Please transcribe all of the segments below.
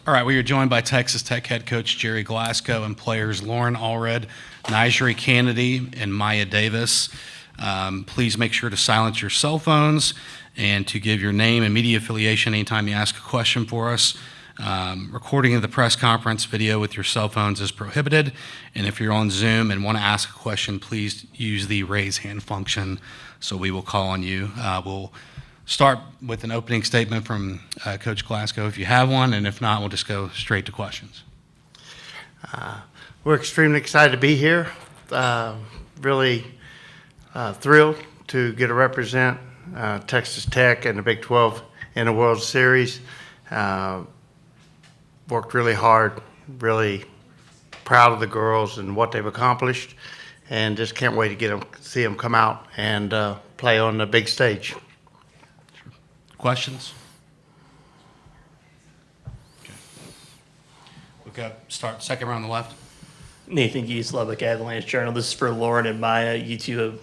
All right, we are joined by Texas Tech head coach Jerry Glasgow and players Lauren Allred, Nigeri Kennedy, and Maya Davis. Please make sure to silence your cell phones and to give your name and media affiliation anytime you ask a question for us. Recording of the press conference video with your cell phones is prohibited, and if you're on Zoom and want to ask a question, please use the raise hand function so we will call on you. We'll start with an opening statement from Coach Glasgow if you have one, and if not, we'll just go straight to questions. We're extremely excited to be here. Really thrilled to get to represent Texas Tech and the Big 12 in the World Series. Worked really hard, really proud of the girls and what they've accomplished, and just can't wait to see them come out and play on the big stage. Questions? Okay. We'll go start second row on the left. Nathan Geese, Lubbock Avalanche Journal. This is for Lauren and Maya. You two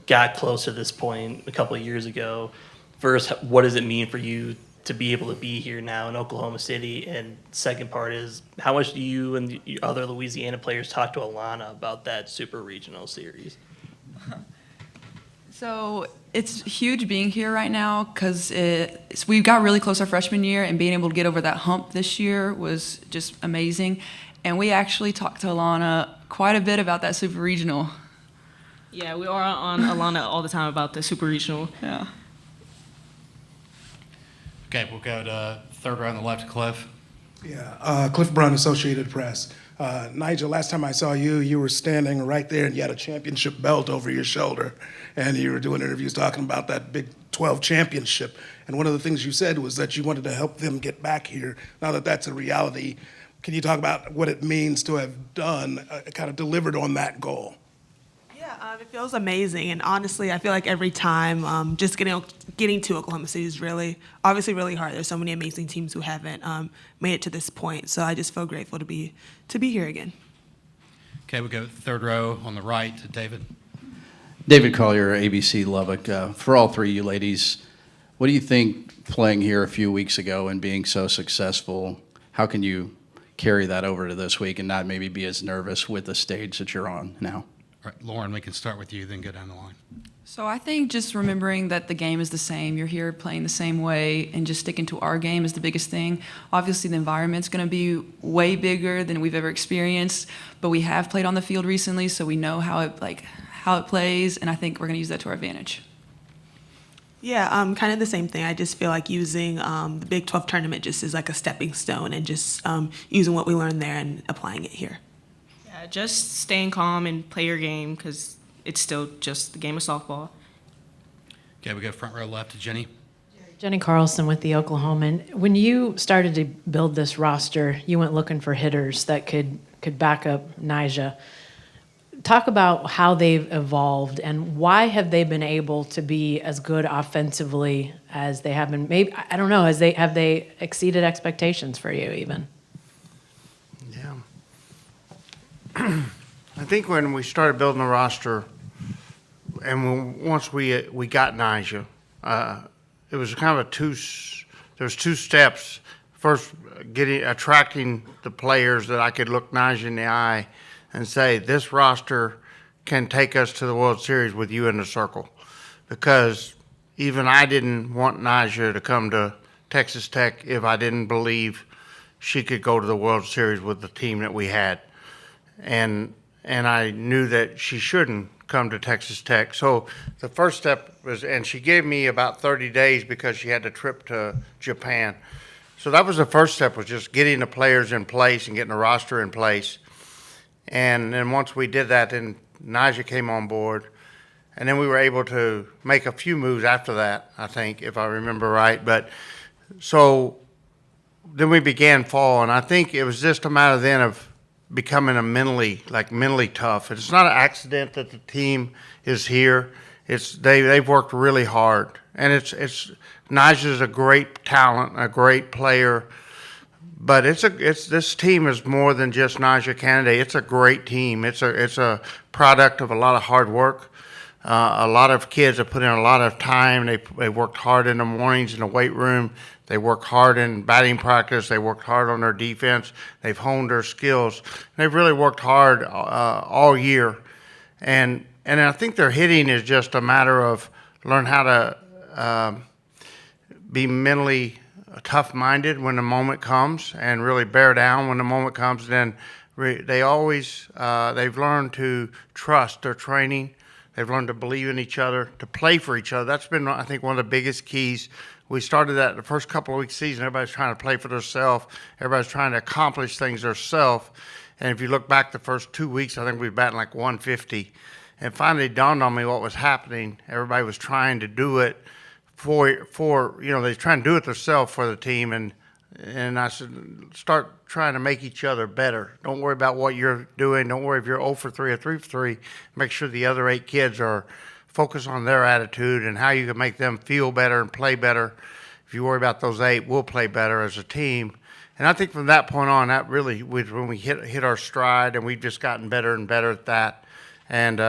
got close to this point a couple of years ago. First, what does it mean for you to be able to be here now in Oklahoma City? And second part is, how much do you and the other Louisiana players talk to Alana about that Super Regional Series? So it's huge being here right now because we got really close our freshman year, and being able to get over that hump this year was just amazing. And we actually talked to Alana quite a bit about that Super Regional. Yeah, we are on Alana all the time about the Super Regional. Yeah. Okay, we'll go to third row on the left, Cliff. Yeah, Cliff Brown, Associated Press. Nigel, last time I saw you, you were standing right there and you had a championship belt over your shoulder, and you were doing interviews talking about that Big 12 championship. And one of the things you said was that you wanted to help them get back here. Now that that's a reality, can you talk about what it means to have done, kind of delivered on that goal? Yeah, it feels amazing, and honestly, I feel like every time just getting to Oklahoma City is obviously really hard. There's so many amazing teams who haven't made it to this point, so I just feel grateful to be here again. Okay, we'll go third row on the right to David. David Collier, ABC Lubbock. For all three of you ladies, what do you think playing here a few weeks ago and being so successful, how can you carry that over to this week and not maybe be as nervous with the stage that you're on now? All right, Lauren, we can start with you, then go down the line. So I think just remembering that the game is the same. You're here playing the same way, and just sticking to our game is the biggest thing. Obviously, the environment's going to be way bigger than we've ever experienced, but we have played on the field recently, so we know how it plays, and I think we're going to use that to our advantage. Yeah, kind of the same thing. I just feel like using the Big 12 tournament just as like a stepping stone, and just using what we learned there and applying it here. Yeah, just staying calm and play your game because it's still just the game of softball. Okay, we go front row left to Jenny. Jenny Carlson with the Oklahoman. When you started to build this roster, you went looking for hitters that could back up Nyjah. Talk about how they've evolved and why have they been able to be as good offensively as they have been? Maybe, I don't know, have they exceeded expectations for you even? Yeah. I think when we started building the roster, and once we got Nyjah, it was kind of there was two steps. First, attracting the players that I could look Nyjah in the eye and say, this roster can take us to the World Series with you in the circle. Because even I didn't want Nyjah to come to Texas Tech if I didn't believe she could go to the World Series with the team that we had. And I knew that she shouldn't come to Texas Tech. So the first step was, and she gave me about 30 days because she had the trip to Japan. So that was the first step, was just getting the players in place and getting the roster in place. And then once we did that, then Nyjah came on board. And then we were able to make a few moves after that, I think, if I remember right. But so then we began fall, and I think it was just a matter then of becoming mentally tough. It's not an accident that the team is here. They've worked really hard. And Nyjah's a great talent, a great player. But this team is more than just Nyjah Kennedy. It's a great team. It's a product of a lot of hard work. A lot of kids have put in a lot of time. They worked hard in the mornings in the weight room. They work hard in batting practice. They worked hard on their defense. They've honed their skills. They've really worked hard all year. And I think their hitting is just a matter of learn how to be mentally tough-minded when the moment comes and really bear down when the moment comes. Then they've learned to trust their training. They've learned to believe in each other, to play for each other. That's been, I think, one of the biggest keys. We started that the first couple of weeks of the season. Everybody's trying to play for themselves. Everybody's trying to accomplish things themselves. And if you look back the first 2 weeks, I think we were batting like 150. And finally it dawned on me what was happening. Everybody was trying to do it for they're trying to do it themselves for the team. And I said, start trying to make each other better. Don't worry about what you're doing. Don't worry if you're 0 for 3 or 3 for 3. Make sure the other 8 kids are focused on their attitude and how you can make them feel better and play better. If you worry about those 8, we'll play better as a team. And I think from that point on, that really was when we hit our stride, and we've just gotten better and better at that. And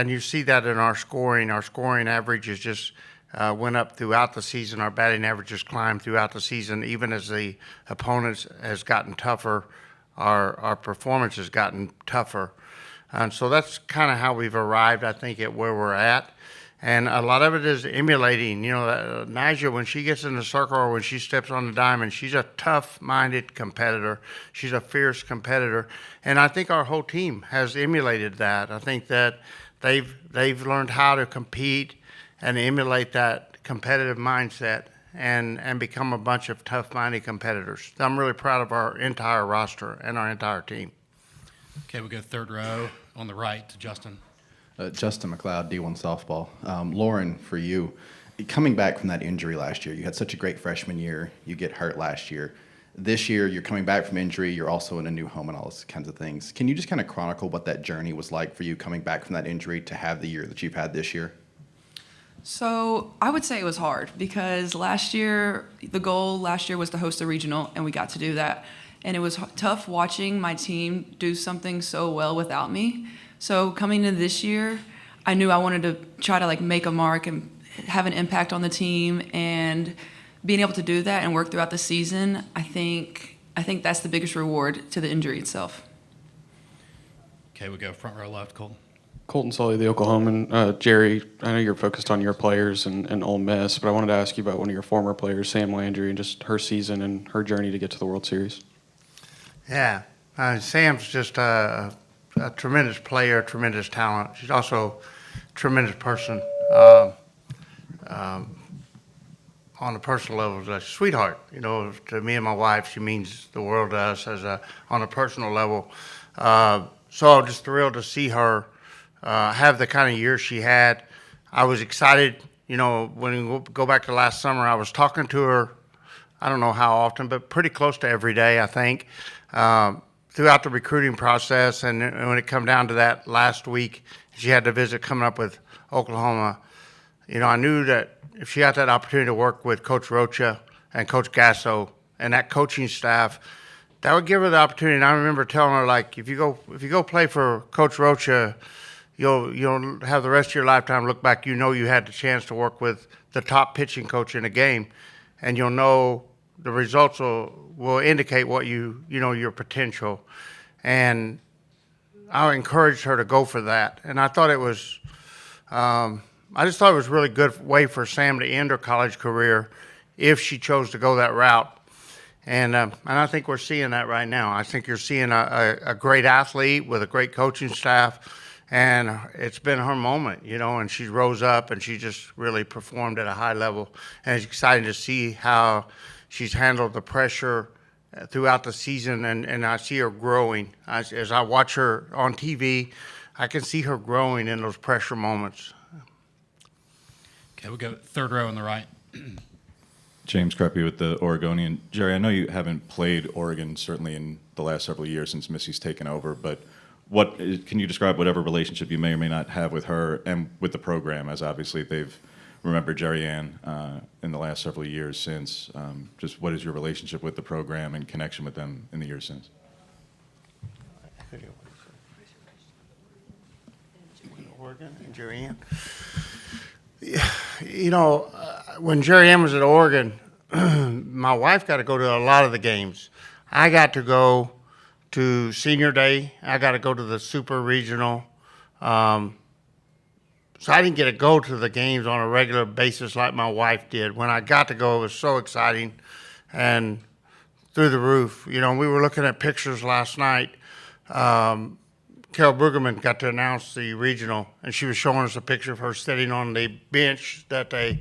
you see that in our scoring. Our scoring average is just went up throughout the season. Our batting averages climbed throughout the season. Even as the opponents has gotten tougher, our performance has gotten tougher. And so that's kind of how we've arrived, I think, at where we're at. And a lot of it is emulating. Nyjah, when she gets in the circle or when she steps on the diamond, she's a tough-minded competitor. She's a fierce competitor. And I think our whole team has emulated that. I think that they've learned how to compete and emulate that competitive mindset and become a bunch of tough-minded competitors. I'm really proud of our entire roster and our entire team. Okay, we'll go third row on the right to Justin. Justin McLeod, D1 softball. Lauren, for you, coming back from that injury last year, you had such a great freshman year. You get hurt last year. This year, you're coming back from injury. You're also in a new home and all those kinds of things. Can you just kind of chronicle what that journey was like for you coming back from that injury to have the year that you've had this year? So I would say it was hard because last year, the goal last year was to host a regional, and we got to do that. And it was tough watching my team do something so well without me. So coming into this year, I knew I wanted to try to make a mark and have an impact on the team, and being able to do that and work throughout the season, I think that's the biggest reward to the injury itself. Okay, we go front row left, Colton. Colton Sully, the Oklahoman. Jerry, I know you're focused on your players and Ole Miss, but I wanted to ask you about one of your former players, Sam Landry, and just her season and her journey to get to the World Series. Yeah, Sam's just a tremendous player, tremendous talent. She's also a tremendous person. On a personal level, she's a sweetheart. To me and my wife, she means the world to us on a personal level. So I'm just thrilled to see her have the kind of year she had. I was excited. When we go back to last summer, I was talking to her, I don't know how often, but pretty close to every day, I think, throughout the recruiting process. And when it come down to that last week, she had to visit coming up with Oklahoma. I knew that if she got that opportunity to work with Coach Rocha and Coach Gasso and that coaching staff, that would give her the opportunity. And I remember telling her, if you go play for Coach Rocha, you'll have the rest of your lifetime look back. You had the chance to work with the top pitching coach in a game, and you'll know the results will indicate what your potential. And I encouraged her to go for that. And I thought it was, I just thought it was a really good way for Sam to end her college career if she chose to go that route. And I think we're seeing that right now. I think you're seeing a great athlete with a great coaching staff, and it's been her moment, and she rose up and she just really performed at a high level. And it's exciting to see how she's handled the pressure throughout the season, and I see her growing. As I watch her on TV, I can see her growing in those pressure moments. Okay, we'll go third row on the right. James Creppy with the Oregonian. Jerry, I know you haven't played Oregon certainly in the last several years since Missy's taken over, but can you describe whatever relationship you may or may not have with her and with the program, as obviously they've remembered Jerry Ann in the last several years since. Just what is your relationship with the program and connection with them in the years since? Oregon and Jerry Ann. You know, when Jerry Ann was at Oregon, my wife got to go to a lot of the games. I got to go to senior day. I got to go to the super regional. So I didn't get to go to the games on a regular basis like my wife did. When I got to go, it was so exciting and through the roof. You know, we were looking at pictures last night. Carol Brueggemann got to announce the regional, and she was showing us a picture of her sitting on the bench that they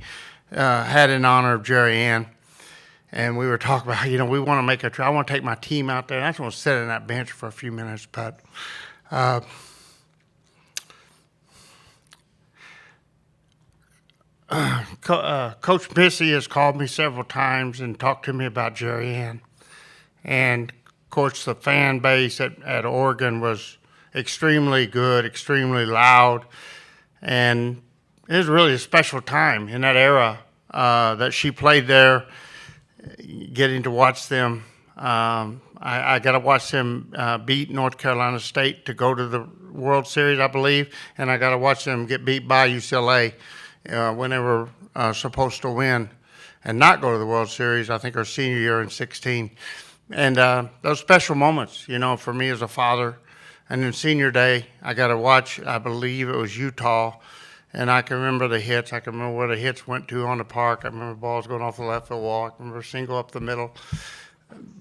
had in honor of Jerry Ann. And we were talking about, you know, we want to make a trip. I want to take my team out there. And I just want to sit on that bench for a few minutes. But Coach Missy has called me several times and talked to me about Jerry Ann. And, of course, the fan base at Oregon was extremely good, extremely loud. And it was really a special time in that era that she played there, getting to watch them. I got to watch them beat North Carolina State to go to the World Series, I believe. And I got to watch them get beat by UCLA when they were supposed to win and not go to the World Series, I think our senior year in 16. And those special moments, you know, for me as a father. And then senior day, I got to watch, I believe it was Utah, and I can remember the hits. I can remember where the hits went to on the park. I remember balls going off the left field wall. I can remember a single up the middle.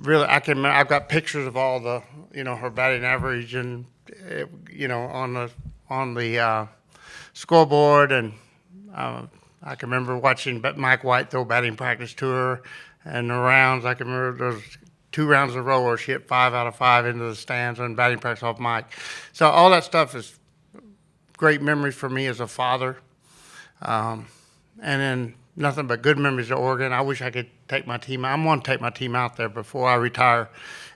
Really, I've got pictures of all the, you know, her batting average and, you know, on the scoreboard. And I can remember watching Mike White throw batting practice to her, and the rounds. I can remember those 2 rounds in a row where she hit 5 out of 5 into the stands on batting practice off Mike. So all that stuff is great memories for me as a father. And then nothing but good memories of Oregon. I wish I could take my team. I'm going to take my team out there before I retire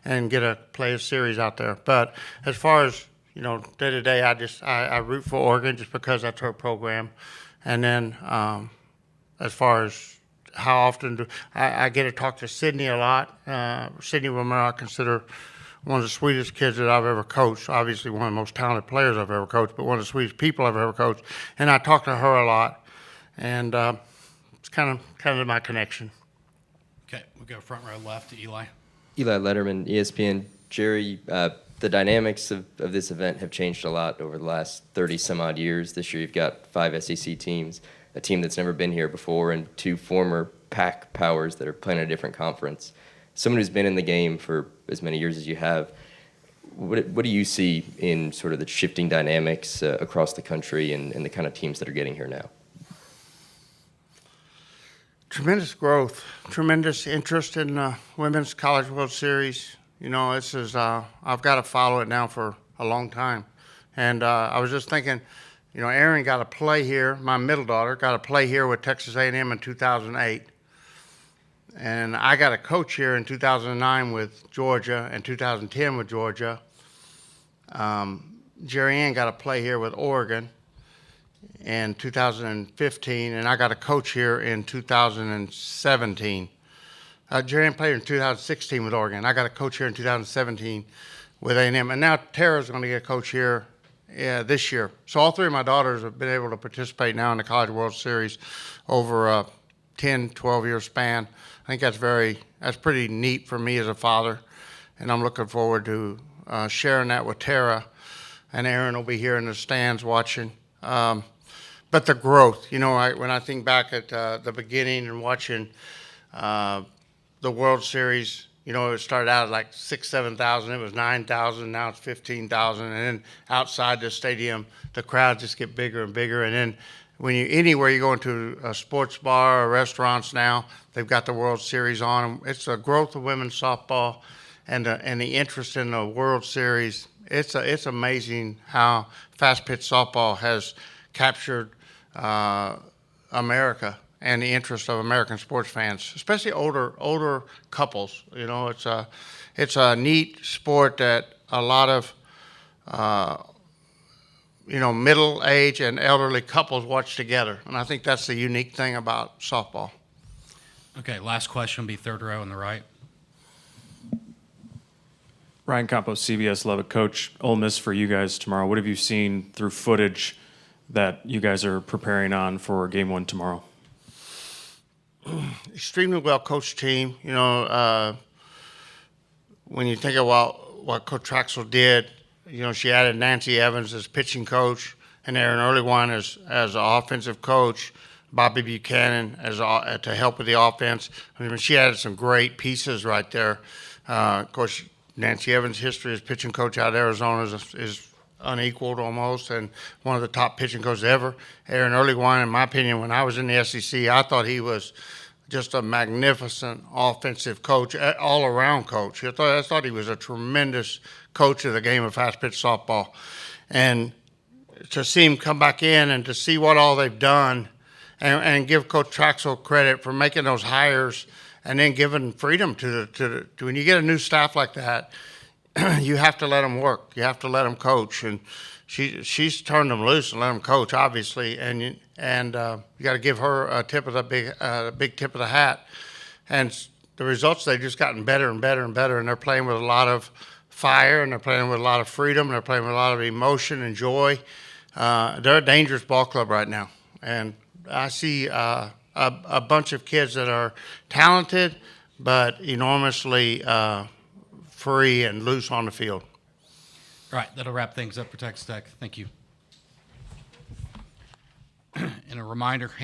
and play a series out there. But as far as, you know, day to day, I root for Oregon just because that's her program. And then as far as how often I get to talk to Sydney a lot. Sydney Romero, I consider one of the sweetest kids that I've ever coached. Obviously, one of the most talented players I've ever coached, but one of the sweetest people I've ever coached. And I talk to her a lot, and it's kind of my connection. Okay, we'll go front row left to Eli. Eli Letterman, ESPN. Jerry, the dynamics of this event have changed a lot over the last 30 some odd years. This year you've got 5 SEC teams, a team that's never been here before, and 2 former Pac powers that are playing in a different conference. Someone who's been in the game for as many years as you have, what do you see in sort of the shifting dynamics across the country and the kind of teams that are getting here now? Tremendous growth, tremendous interest in the Women's College World Series. You know, this is I've got to follow it now for a long time. And I was just thinking, you know, Erin got to play here. My middle daughter got to play here with Texas A&M in 2008. And I got a coach here in 2009 with Georgia and 2010 with Georgia. Jerry Ann got to play here with Oregon in 2015, and I got a coach here in 2017. Jerry Ann played in 2016 with Oregon. I got a coach here in 2017 with A&M, and now Tara's going to get a coach here this year. So all 3 of my daughters have been able to participate now in the College World Series over a 10, 12-year span. I think that's pretty neat for me as a father, and I'm looking forward to sharing that with Tara, and Erin will be here in the stands watching. But the growth, you know, when I think back at the beginning and watching the World Series, you know, it started out at like 6,000, 7,000. It was 9,000. Now it's 15,000. And then outside the stadium, the crowds just get bigger and bigger. And then anywhere you go into a sports bar or restaurants now, they've got the World Series on. It's a growth of women's softball and the interest in the World Series. It's amazing how fast-pitch softball has captured America and the interest of American sports fans, especially older couples. You know, it's a neat sport that a lot of you know, middle-aged and elderly couples watch together, and I think that's the unique thing about softball. Okay, last question will be third row on the right. Ryan Campos, CBS Lubbock. Coach, Ole Miss for you guys tomorrow. What have you seen through footage that you guys are preparing on for game one tomorrow? Extremely well coached team. When you think of what Coach Traxel did, she added Nancy Evans as pitching coach and Aaron Earlywine as an offensive coach, Bobby Buchanan to help with the offense. I mean, she added some great pieces right there. Of course, Nancy Evans' history as pitching coach out of Arizona is unequaled almost, and one of the top pitching coaches ever. Aaron Earlywine, in my opinion, when I was in the SEC, I thought he was just a magnificent offensive coach, all-around coach. I thought he was a tremendous coach of the game of fast-pitch softball. And to see him come back in and to see what all they've done and give Coach Traxel credit for making those hires and then giving freedom to when you get a new staff like that, you have to let them work. You have to let them coach. And she's turned them loose and let them coach, obviously. And you got to give her a tip of the big tip of the hat. And the results, they've just gotten better and better and better. And they're playing with a lot of fire, and they're playing with a lot of freedom, and they're playing with a lot of emotion and joy. They're a dangerous ball club right now. And I see a bunch of kids that are talented, but enormously free and loose on the field. All right, that'll wrap things up for Texas Tech. Thank you. And a reminder,